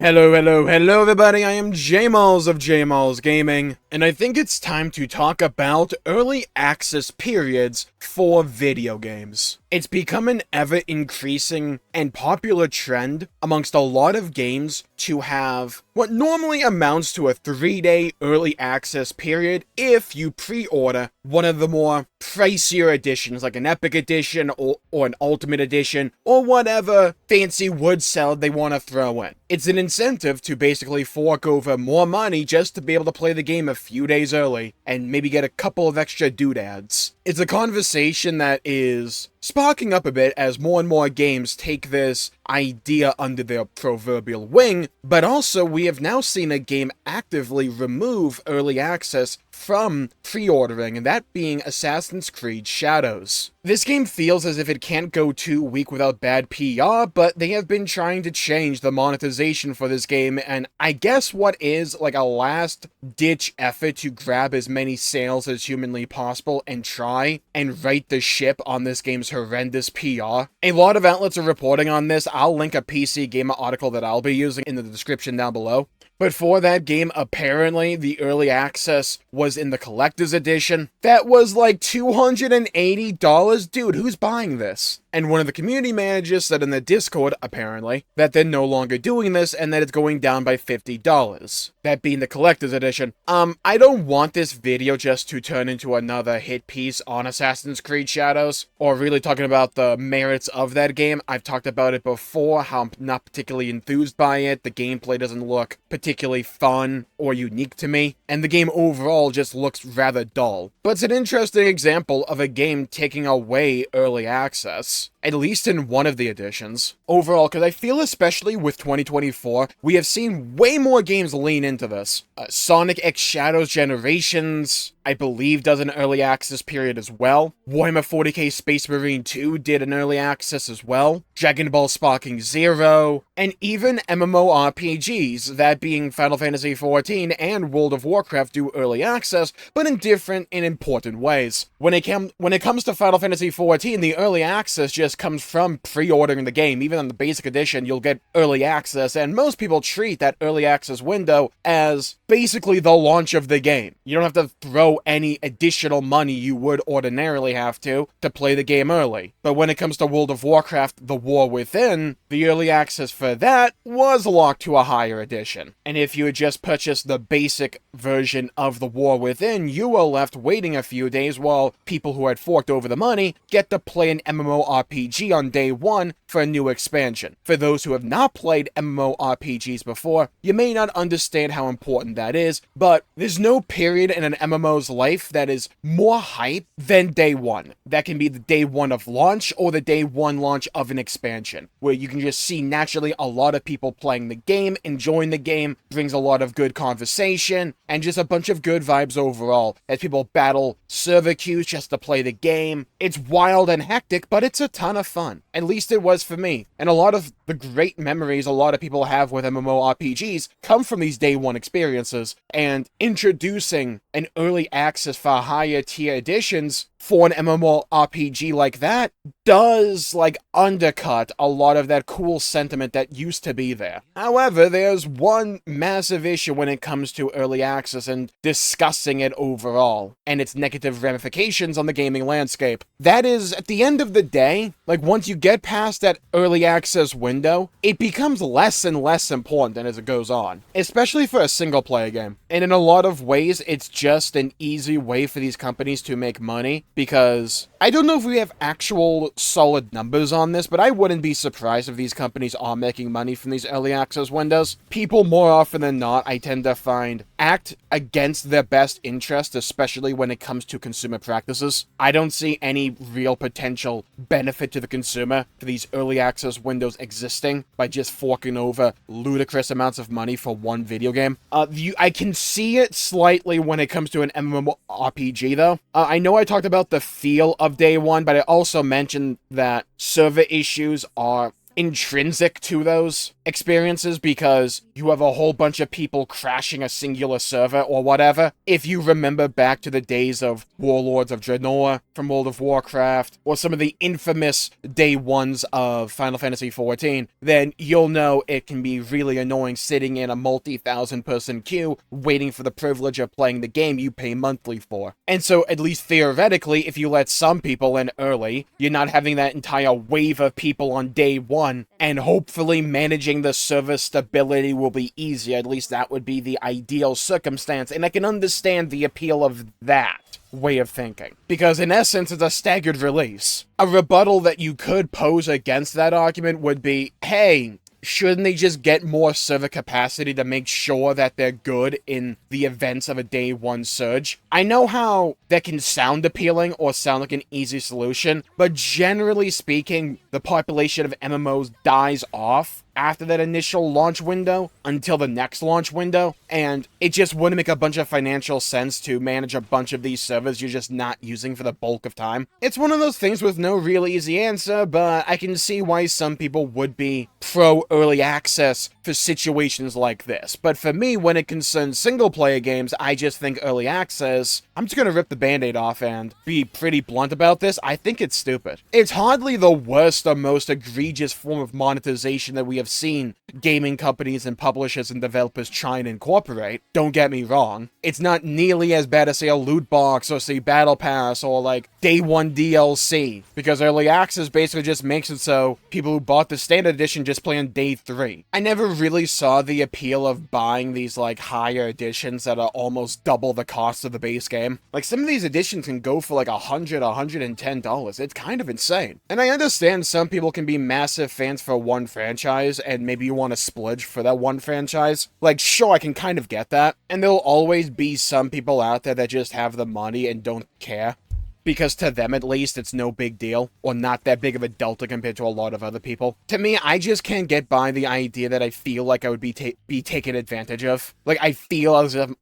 Hello everybody, I am Jmulls of Jmulls Gaming, and I think it's time to talk about early access periods for video games. It's become an ever-increasing and popular trend amongst a lot of games to have what normally amounts to a 3-day early access period if you pre-order one of the more pricier editions, like an Epic Edition or an Ultimate Edition, or whatever fancy wood salad they want to throw in. It's an incentive to basically fork over more money just to be able to play the game a few days early, and maybe get a couple of extra doodads. It's a conversation that is sparking up a bit as more and more games take this idea under their proverbial wing, but also we have now seen a game actively remove early access from pre-ordering, and that being Assassin's Creed Shadows. This game feels as if it can't go too weak without bad PR, but they have been trying to change the monetization for this game, and I guess what is like a last-ditch effort to grab as many sales as humanly possible and try and right the ship on this game's horrendous PR. A lot of outlets are reporting on this. I'll link a PC Gamer article that I'll be using in the description down below. But for that game, apparently, the early access was in the collector's edition. That was like $280? Dude, who's buying this? And one of the community managers said in the Discord, apparently, that they're no longer doing this and that it's going down by $50. That being the collector's edition. I don't want this video just to turn into another hit piece on Assassin's Creed Shadows, or really talking about the merits of that game. I've talked about it before, how I'm not particularly enthused by it. The gameplay doesn't look particularly fun or unique to me, and the game overall just looks rather dull. But it's an interesting example of a game taking away early access, at least in one of the editions. Overall, because I feel especially with 2024, we have seen way more games lean into this. Sonic X Shadows Generations, I believe, does an early access period as well. Warhammer 40k Space Marine 2 did an early access as well. Dragon Ball Sparking Zero, and even MMORPGs, that being Final Fantasy XIV and World of Warcraft, do early access, but in different and important ways. When it comes to Final Fantasy XIV, the early access just comes from pre-ordering the game. Even on the basic edition, you'll get early access, and most people treat that early access window as basically the launch of the game. You don't have to throw any additional money you would ordinarily have to play the game early. But when it comes to World of Warcraft, The War Within, the early access for that was locked to a higher edition. And if you had just purchased the basic version of The War Within, you were left waiting a few days while people who had forked over the money get to play an MMORPG on day one for a new expansion. For those who have not played MMORPGs before, you may not understand how important that is, but there's no period in an MMO's life that is more hype than day one. That can be the day one of launch or the day one launch of an expansion, where you can just see naturally a lot of people playing the game, enjoying the game, brings a lot of good conversation, and just a bunch of good vibes overall, as people battle server queues just to play the game. It's wild and hectic, but it's a ton of fun. At least it was for me. And a lot of the great memories a lot of people have with MMORPGs come from these day one experiences, and introducing an early access for higher tier editions for an MMORPG like that does, undercut a lot of that cool sentiment that used to be there. However, there's one massive issue when it comes to early access and discussing it overall, and its negative ramifications on the gaming landscape. That is, at the end of the day, once you get past that early access window, it becomes less and less important as it goes on, especially for a single-player game. And in a lot of ways, it's just an easy way for these companies to make money, because I don't know if we have actual solid numbers on this, but I wouldn't be surprised if these companies are making money from these early access windows. People, more often than not, I tend to find, act against their best interest, especially when it comes to consumer practices. I don't see any real potential benefit to the consumer for these early access windows existing by just forking over ludicrous amounts of money for one video game. I can see it slightly when it comes to an MMORPG, though. I know I talked about the feel of day one, but I also mentioned that server issues are intrinsic to those, experiences because you have a whole bunch of people crashing a singular server or whatever. If you remember back to the days of Warlords of Draenor from World of Warcraft, or some of the infamous day ones of Final Fantasy XIV, then you'll know it can be really annoying sitting in a multi-thousand person queue waiting for the privilege of playing the game you pay monthly for. And so, at least theoretically, if you let some people in early, you're not having that entire wave of people on day one, and hopefully managing the server stability will be easier. At least that would be the ideal circumstance, and I can understand the appeal of that way of thinking, because in essence it's a staggered release. A rebuttal that you could pose against that argument would be, hey, shouldn't they just get more server capacity to make sure that they're good in the events of a day one surge? I know how that can sound appealing or sound like an easy solution, but generally speaking, the population of MMOs dies off after that initial launch window until the next launch window, and it just wouldn't make a bunch of financial sense to manage a bunch of these servers you're just not using for the bulk of time. It's one of those things with no real easy answer, but I can see why some people would be pro early access for situations like this. But for me, when it concerns single player games, I just think early access, I'm just gonna rip the band-aid off and be pretty blunt about this, I think it's stupid. It's hardly the worst or most egregious form of monetization that we have seen gaming companies and publishers and developers try and incorporate. Don't get me wrong. It's not nearly as bad as, say, a loot box or, say, Battle Pass or, like, Day 1 DLC, because early access basically just makes it so people who bought the standard edition just play on Day 3. I never really saw the appeal of buying these, like, higher editions that are almost double the cost of the base game. Like, some of these editions can go for, like, $100, $110. It's kind of insane. And I understand some people can be massive fans for one franchise, and maybe you want to splurge for that one franchise. Like, sure, I can kind of get that. And there'll always be some people out there that just have the money and don't care, because to them at least it's no big deal, or not that big of a delta compared to a lot of other people. To me, I just can't get by the idea that I feel like I would be taken advantage of. Like, I feel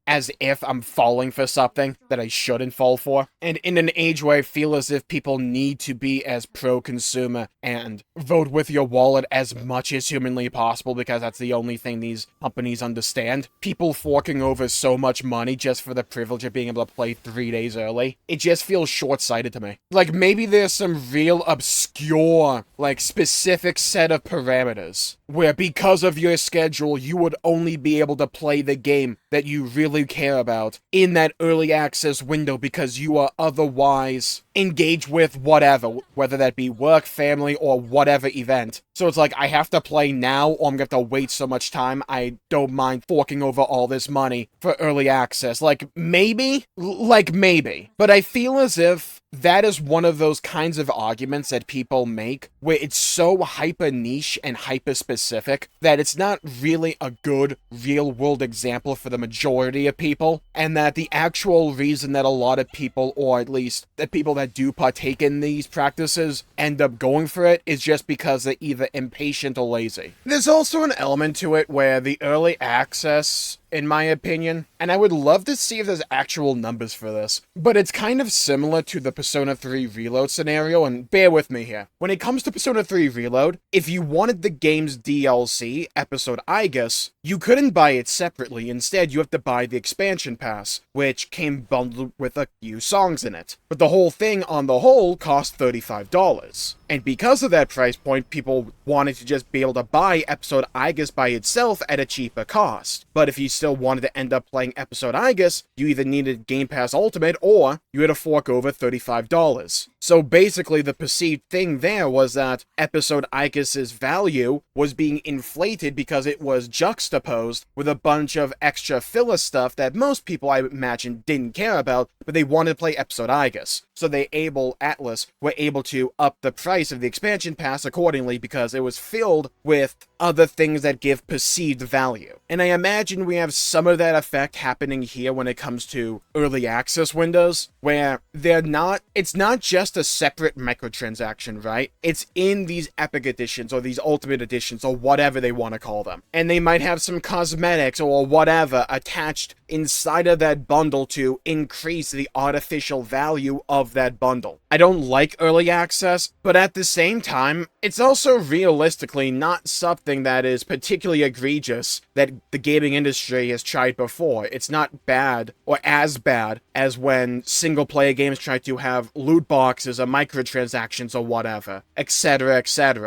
as if I'm falling for something that I shouldn't fall for. And in an age where I feel as if people need to be as pro-consumer and vote with your wallet as much as humanly possible, because that's the only thing these companies understand, people forking over so much money just for the privilege of being able to play 3 days early, it just feels short-sighted to me. Like, maybe there's some real obscure, like, specific set of parameters where because of your schedule, you would only be able to play the game that you really care about in that early access window because you are otherwise engaged with whatever, whether that be work, family, or whatever event. So it's like, I have to play now or I'm gonna have to wait so much time, I don't mind forking over all this money for early access. Like, maybe. But I feel as if that is one of those kinds of arguments that people make where it's so hyper niche and hyper specific that it's not really a good real world example for the majority of people, and that the actual reason that a lot of people, or at least the people that do partake in these practices, end up going for it is just because they're either impatient or lazy. There's also an element to it where the early access, in my opinion, and I would love to see if there's actual numbers for this, but it's kind of similar to the Persona 3 Reload scenario, and bear with me here. When it comes to Persona 3 Reload, if you wanted the game's DLC, Episode Igus, you couldn't buy it separately. Instead, you have to buy the expansion pass, which came bundled with a few songs in it. But the whole thing, on the whole, cost $35. And because of that price point, people wanted to just be able to buy Episode Igus by itself at a cheaper cost. But if you still wanted to end up playing Episode Igus, you either needed Game Pass Ultimate or you had to fork over $35. So basically, the perceived thing there was that Episode Igus's value was being inflated because it was juxtaposed with a bunch of extra filler stuff that most people, I imagine, didn't care about, but they wanted to play Episode Igus. So Atlas were able to up the price of the expansion pass accordingly because it was filled with other things that give perceived value. And I imagine we have some of that effect happening here when it comes to early access windows, where it's not just a separate microtransaction, right? It's in these Epic Editions or these Ultimate Editions or whatever they want to call them. And they might have some cosmetics or whatever attached inside of that bundle to increase the artificial value of that bundle. I don't like early access, but at the same time, It's also realistically not something that is particularly egregious that the gaming industry has tried before. It's not bad, or as bad, as when single-player games try to have loot boxes or microtransactions or whatever, etc.,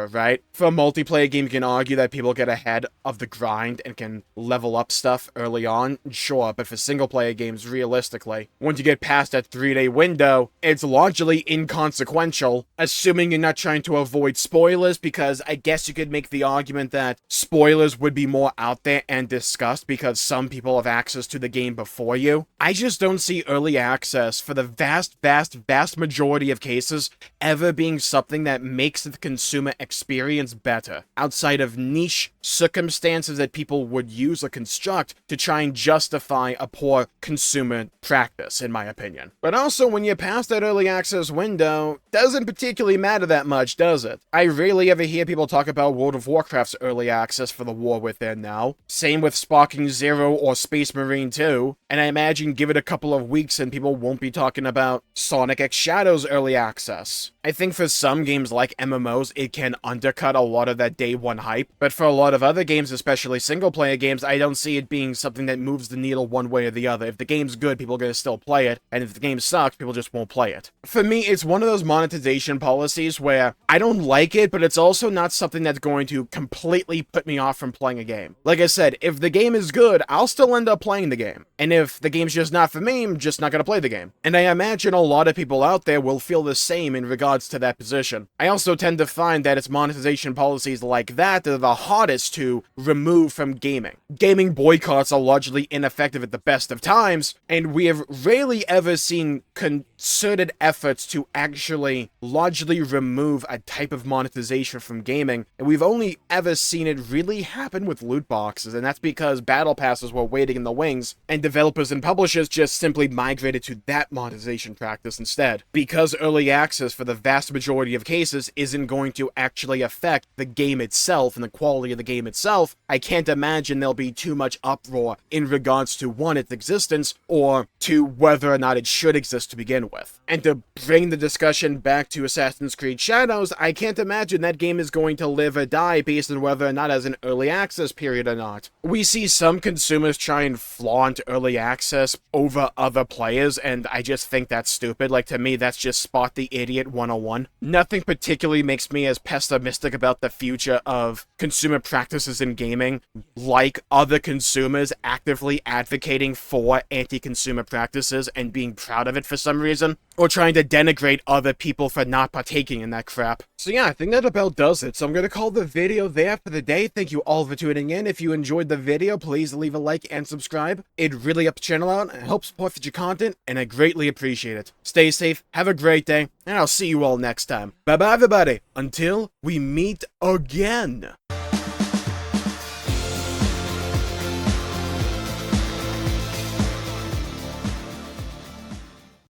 right? For a multiplayer game, you can argue that people get ahead of the grind and can level up stuff early on, sure, but for single-player games, realistically, once you get past that 3-day window, it's largely inconsequential, assuming you're not trying to avoid spoilers, because I guess you could make the argument that spoilers would be more out there and discussed because some people have access to the game before you. I just don't see early access, for the vast majority of cases, ever being something that makes the consumer experience better, outside of niche circumstances that people would use or construct to try and justify a poor consumer practice, in my opinion. But also, when you're past that early access window, doesn't particularly matter that much, does it? I rarely ever hear people talk about World of Warcraft's early access for the War Within now. Same with Sparking Zero or Space Marine 2, and I imagine give it a couple of weeks and people won't be talking about Sonic X Shadow's early access. I think for some games like MMOs, it can undercut a lot of that day one hype, but for a lot of other games, especially single-player games, I don't see it being something that moves the needle one way or the other. If the game's good, people are going to still play it, and if the game sucks, people just won't play it. For me, it's one of those monetization policies where I don't like it, but it's also not something that's going to completely put me off from playing a game. Like I said, if the game is good, I'll still end up playing the game. And if the game's just not for me, I'm just not going to play the game. And I imagine a lot of people out there will feel the same in regards to that position. I also tend to find that it's monetization policies like that that are the hardest to remove from gaming. Gaming boycotts are largely ineffective at the best of times, and we have rarely ever seen concerted efforts to actually largely remove a type of monetization from gaming, and we've only ever seen it really happen with loot boxes, and that's because battle passes were waiting in the wings, and developers and publishers just simply migrated to that monetization practice instead. Because early access, for the vast majority of cases, isn't going to actually affect the game itself and the quality of the game itself, I can't imagine there'll be too much uproar in regards to, one, its existence, or two, whether or not it should exist to begin with. And to bring the discussion back to Assassin's Creed Shadows, I can't imagine that game is going to live or die based on whether or not it has an early access period or not. We see some consumers try and flaunt early access over other players, and I just think that's stupid. Like, to me, that's just spot the idiot 101. Nothing particularly makes me as pessimistic about the future of consumer practices in gaming, like other consumers actively advocating for anti-consumer practices and being proud of it for some reason, or trying to denigrate other people for not partaking in that crap. So yeah, I think that about does it. So I'm going to call the video there for the day. Thank you all for tuning in. If you enjoyed the video, please leave a like and subscribe. It really helps the channel out and helps support future content, and I greatly appreciate it. Stay safe, have a great day, and I'll see you all next time. Bye-bye, everybody. Until we meet again.